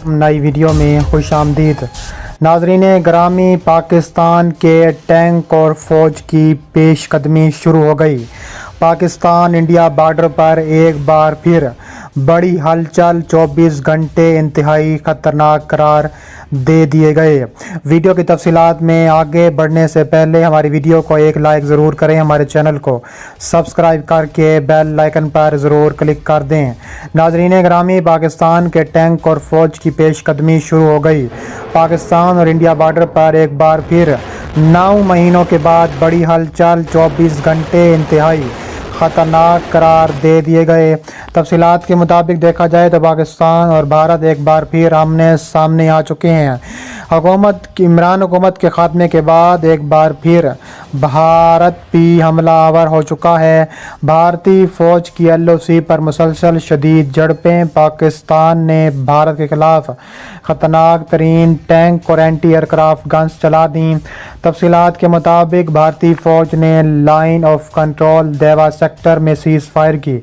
नई वीडियो में खुश आमदीद। नाज़रीन ग्रामी, पाकिस्तान के टैंक और फ़ौज की पेशकदमी शुरू हो गई। पाकिस्तान इंडिया बॉर्डर पर एक बार फिर बड़ी हलचल, 24 घंटे इंतहाई ख़तरनाक करार दे दिए गए। वीडियो की तफसीलात में आगे बढ़ने से पहले हमारी वीडियो को एक लाइक ज़रूर करें, हमारे चैनल को सब्सक्राइब करके बेल आइकन पर ज़रूर क्लिक कर दें। नाज़रीन ग्रामी, पाकिस्तान के टैंक और फ़ौज की पेशकदमी शुरू हो गई। पाकिस्तान और इंडिया बॉर्डर पर एक बार फिर 9 महीनों के बाद बड़ी हलचल, 24 घंटे इंतहाई ख़तरनाक करार दे दिए गए। तफसीलात के मुताबिक देखा जाए तो पाकिस्तान और भारत एक बार फिर आमने सामने आ चुके हैं। इमरान हुकूमत के ख़ात्मे के बाद एक बार फिर भारत भी हमलावर हो चुका है। भारतीय फ़ौज की LOC पर मुसलसल शदीद झड़पें। पाकिस्तान ने भारत के ख़िलाफ़ ख़तरनाक तरीन टैंक और एंटी एयरक्राफ्ट गन्स चला दी। तफसीलात के मुताबिक भारतीय फ़ौज ने लाइन ऑफ कंट्रोल देवा सेक्टर में सीज़ फायर की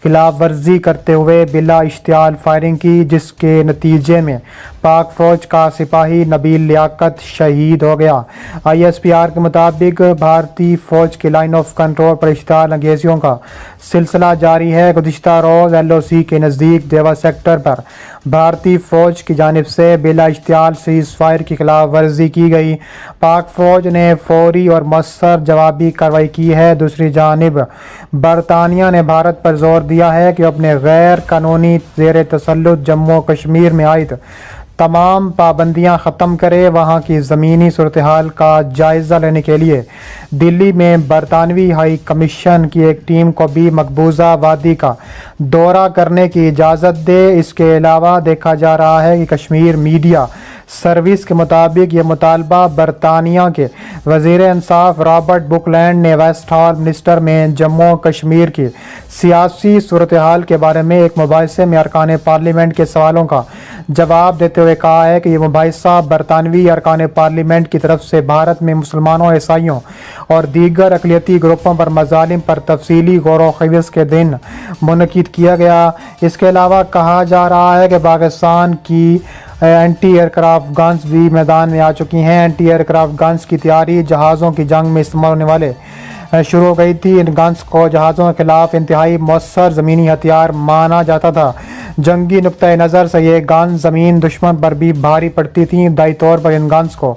खिलाफ वर्जी करते हुए बिला इश्तियाल फायरिंग की, जिसके नतीजे में पाक फ़ौज का सिपाही नबील लियाकत शहीद हो गया। ISPR के मुताबिक भारतीय फ़ौज की लाइन ऑफ कंट्रोल पर इश्तियाल अंगेजियों का सिलसिला जारी है। गुज़िश्ता रोज़ LOC के नज़दीक देवा सेक्टर पर भारतीय फ़ौज की जानिब से बिला इश्तियाल सीज़ फायर की खिलाफ वर्जी की गई। पाक फ़ौज ने फौरी और मौसर जवाबी कार्रवाई की है। दूसरी जानिब बरतानिया ने भारत पर जोर दिया है कि अपने गैर कानूनी ज़ेर तसल्लुत जम्मू कश्मीर में आयद तमाम पाबंदियां ख़त्म करे। वहां की ज़मीनी सूरत हाल का जायज़ा लेने के लिए दिल्ली में बरतानवी हाई कमीशन की एक टीम को भी मकबूजा वादी का दौरा करने की इजाज़त दे। इसके अलावा देखा जा रहा है कि कश्मीर मीडिया सर्विस के मुताबिक ये मुतालबा बरतानिया के वज़ीर इंसाफ रॉबर्ट बुकलैंड ने वेस्ट हॉल मिनिस्टर में जम्मू कश्मीर की सियासी सूरत हाल के बारे में एक मुबाहिसे में अरकान पार्लियामेंट के सवालों का जवाब देते हुए कहा है कि ये मुबाहिसा बरतानवी अरकान पार्लियामेंट की तरफ से भारत में मुसलमानों, ईसाइयों और दीगर अक़लियती ग्रुपों पर मज़ालिम पर तफसीली गौर ख़िवज़ के दिन मुनक़िद किया गया। इसके अलावा कहा जा रहा है कि पाकिस्तान की एंटी एयरक्राफ्ट गन्स भी मैदान में आ चुकी हैं। एंटी एयरक्राफ्ट गन्स की तैयारी जहाज़ों की जंग में इस्तेमाल होने वाले शुरू हो गई थी। इन गन्स को जहाज़ों के खिलाफ इंतहाई मौसर ज़मीनी हथियार माना जाता था। जंगी नुक्ता नज़र से ये गन्स ज़मीन दुश्मन पर भी भारी पड़ती थीं। दाई तौर पर इन गन्स को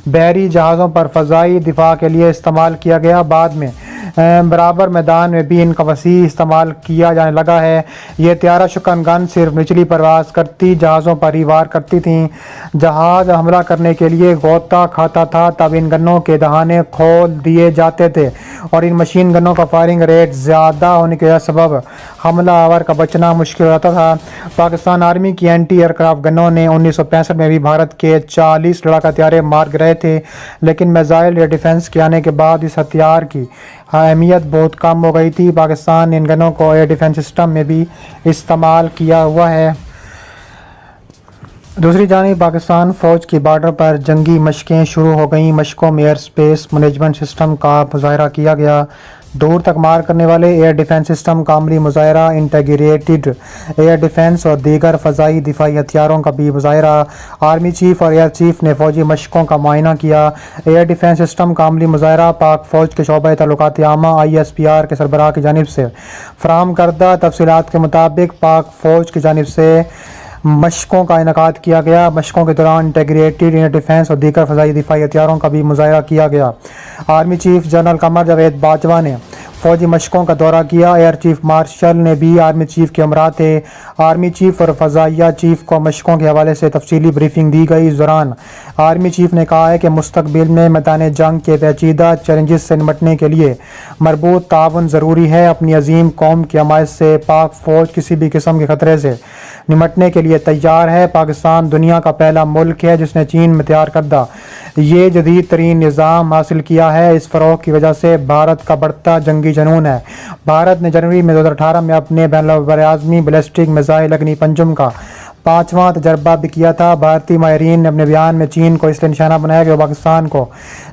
बहरी जहाज़ों पर फ़ज़ाई दिफा के लिए इस्तेमाल किया गया। बाद में बराबर मैदान में भी इनका वसी इस्तेमाल किया जाने लगा है। ये त्यारा शुकन गन सिर्फ निचली परवाज़ करती जहाज़ों पर ही वार करती थीं। जहाज़ हमला करने के लिए गोता खाता था, तब इन गनों के दहाने खोल दिए जाते थे और इन मशीन गनों का फायरिंग रेट ज़्यादा होने के सबब हमला आवर का बचना मुश्किल होता था। पाकिस्तान आर्मी की एंटी एयरक्राफ्ट गनों ने 1965 में भी भारत के 40 लड़ाका हथियार मार गिराए थे, लेकिन मिसाइल एयर डिफेंस के आने के बाद इस हथियार की अहमियत बहुत कम हो गई थी। पाकिस्तान इन गनों को एयर डिफेंस सिस्टम में भी इस्तेमाल किया हुआ है। दूसरी जानिब पाकिस्तान फ़ौज की बॉर्डर पर जंगी मशक़ें शुरू हो गईं। मशक़ों में एयर स्पेस मैनेजमेंट सिस्टम का मुज़ाहरा किया गया। दूर तक मार करने वाले एयर डिफेंस सिस्टम का अमली मुज़ाहरा, इंटीग्रेटेड एयर डिफेंस और दीगर फ़ज़ाई दिफाई हथियारों का भी मुज़ाहरा। आर्मी चीफ और एयर चीफ ने फ़ौजी मशक़ों का मुआयना किया। एयर डिफेंस सिस्टम का अमली मुज़ाहरा पाक फ़ौज के शोबे तल्लुकात आमा ISPR के सरबराह की जानिब से फ़राहम करदा तफसीलात के मुताबिक पाक फ़ौज की जानिब से मशक़ों का इनेकाद किया गया। मशक़ों के दौरान इंटीग्रेटेड एयर डिफेंस और दीगर फ़ज़ाई दिफाई हथियारों का भी मुज़ाहरा किया गया। Army chief general Qamar Javed Bajwa ने फ़ौजी मशक़ों का दौरा किया। एयर चीफ मार्शल ने भी आर्मी चीफ के हमरा थे। आर्मी चीफ और फ़ज़ाइया चीफ को मशक़ों के हवाले से तफसीली ब्रीफिंग दी गई। इस दौरान आर्मी चीफ ने कहा है कि मुस्तक़बिल में मैदान जंग के पेचीदा चैलेंजेस से निपटने के लिए मरबूत ताउन ज़रूरी है। अपनी अजीम कौम की हमायत से पाक फ़ौज किसी भी किस्म के ख़तरे से निपटने के लिए तैयार है। पाकिस्तान दुनिया का पहला मुल्क है जिसने चीन में तैयार करदा ये जदीद तरीन निज़ाम हासिल किया है। इस फ़रोग़ की वजह से भारत का बढ़ता जंगी जनून है। भारत ने जनवरी में 2018 में अपने बैनुल-ए-आज़मी बैलिस्टिक मिसाइल अग्नि पंजुम का 5واں تجربہ بھی کیا تھا۔ بھارتی ماہرین نے اپنے بیان میں چین کو اس لیے نشانہ بنایا کہ وہ پاکستان کو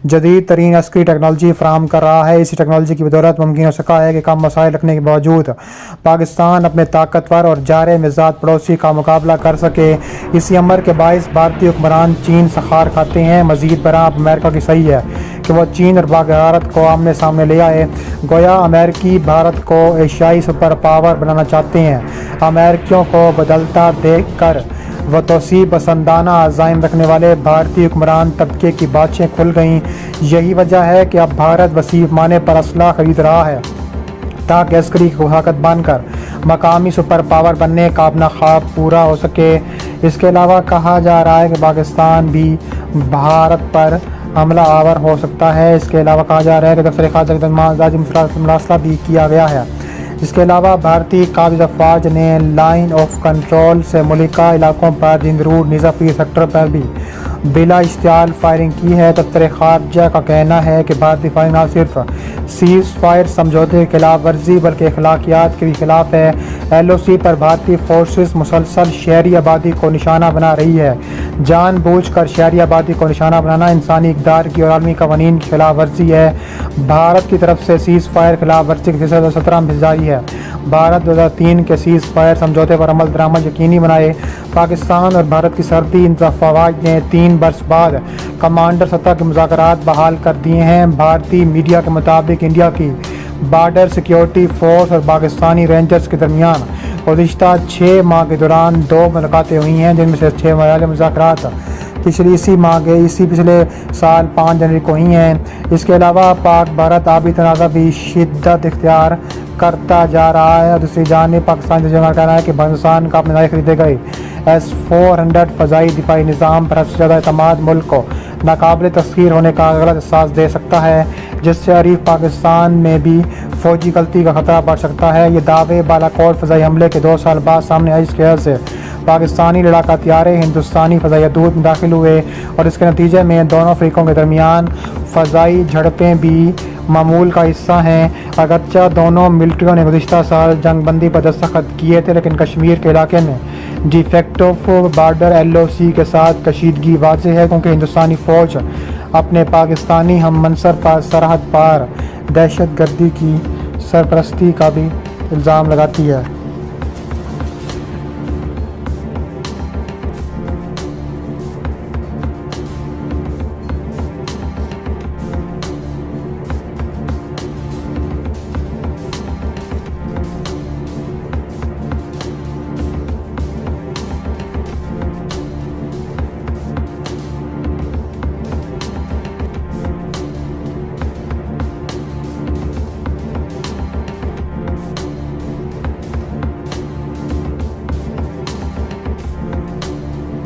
جدید ترین عسکری ٹیکنالوجی فراہم کر رہا ہے۔ اسی ٹیکنالوجی کی بدولت ممکن ہو سکا ہے کہ کم وسائل رکھنے کے باوجود پاکستان اپنے طاقتور اور جارح مزاج پڑوسی کا مقابلہ کر سکے۔ اسی امر کے باعث بھارتی حکمران چین سے خار کھاتے ہیں۔ مزید برآں اب امریکہ کی صحیح ہے کہ وہ چین اور بھارت کو آمنے سامنے لے آئے۔ گویا امریکی بھارت کو ایشیائی سپر پاور بنانا چاہتے ہیں۔ امریکیوں کو بدلتا دیکھ کر وہ توسیع پسندانہ عزائم رکھنے والے بھارتی حکمران طبقے کی باتیں کھل گئیں۔ یہی وجہ ہے کہ اب بھارت وسیع پیمانے پر اسلحہ خرید رہا ہے تاکہ عسکری طاقت بن کر مقامی سپر پاور بننے کا اپنا خواب پورا ہو سکے۔ اس کے علاوہ کہا جا رہا ہے کہ پاکستان بھی بھارت پر حملہ آور ہو سکتا ہے۔ اس کے علاوہ کہا جا رہا ہے کہ دفتر خارجہ مراسلہ بھی کیا گیا ہے۔ اس کے علاوہ بھارتی قابض افواج نے لائن آف کنٹرول سے ملکہ علاقوں پر جنگرور نیزا-پیر سیکٹر پر بھی بلا اشتعال فائرنگ کی ہے۔ دفتر خارجہ کا کہنا ہے کہ بھارتی فائرنگ نہ صرف سیز فائر سمجھوتے کی خلاف ورزی بلکہ اخلاقیات کے بھی خلاف ہے۔ LOC پر بھارتی فورسز مسلسل شہری آبادی کو نشانہ بنا رہی ہے۔ جان بوجھ کر شہری آبادی کو نشانہ بنانا انسانی اقدار کی اور عالمی قوانین کی خلاف ورزی ہے۔ بھارت کی طرف سے سیز فائر خلاف ورزی کی 2017 میں جاری ہے۔ بھارت 2003 کے سیز فائر سمجھوتے پر عمل درآمد یقینی بنائے۔ پاکستان اور بھارت کی سرحدی افواج نے 3 برس بعد کمانڈر سطح کے مذاکرات بحال کر دیے ہیں۔ بھارتی میڈیا کے مطابق انڈیا کی بارڈر سیکیورٹی فورس اور پاکستانی رینجرز کے درمیان گزشتہ 6 ماہ کے دوران 2 ملاقاتیں ہوئی ہیں، جن میں سے 6 مرحلے مذاکرات پچھلے سال 5 جنوری کو ہوئی ہیں۔ اس کے علاوہ پاک بھارت آبی تنازع بھی شدت اختیار کرتا جا رہا ہے اور دوسری جانب پاکستان کا کہنا ہے کہ ہندوستان کا اپنے نئے خریدے گئے S-400 فضائی دفاعی نظام پر حد سے زیادہ اعتماد ملک کو ناقابل تسخیر ہونے کا غلط احساس دے سکتا ہے، جس سے حریف پاکستان میں بھی فوجی غلطی کا خطرہ بڑھ سکتا ہے۔ یہ دعوے بالاکوٹ فضائی حملے کے 2 سال بعد سامنے آئے، جس کی وجہ سے پاکستانی لڑاکا طیارے ہندوستانی فضائی حدود میں داخل ہوئے اور اس کے نتیجے میں دونوں فریقوں کے درمیان فضائی جھڑپیں بھی معمول کا حصہ ہیں۔ اگرچہ دونوں ملٹریوں نے گزشتہ سال جنگ بندی پر دستخط کیے تھے، لیکن کشمیر کے علاقے میں ڈی فیکٹو بارڈر LOC کے ساتھ کشیدگی واضح ہے، کیونکہ ہندوستانی فوج اپنے پاکستانی ہم منصب پر سرحد پار دہشت گردی کی سرپرستی کا بھی الزام لگاتی ہے۔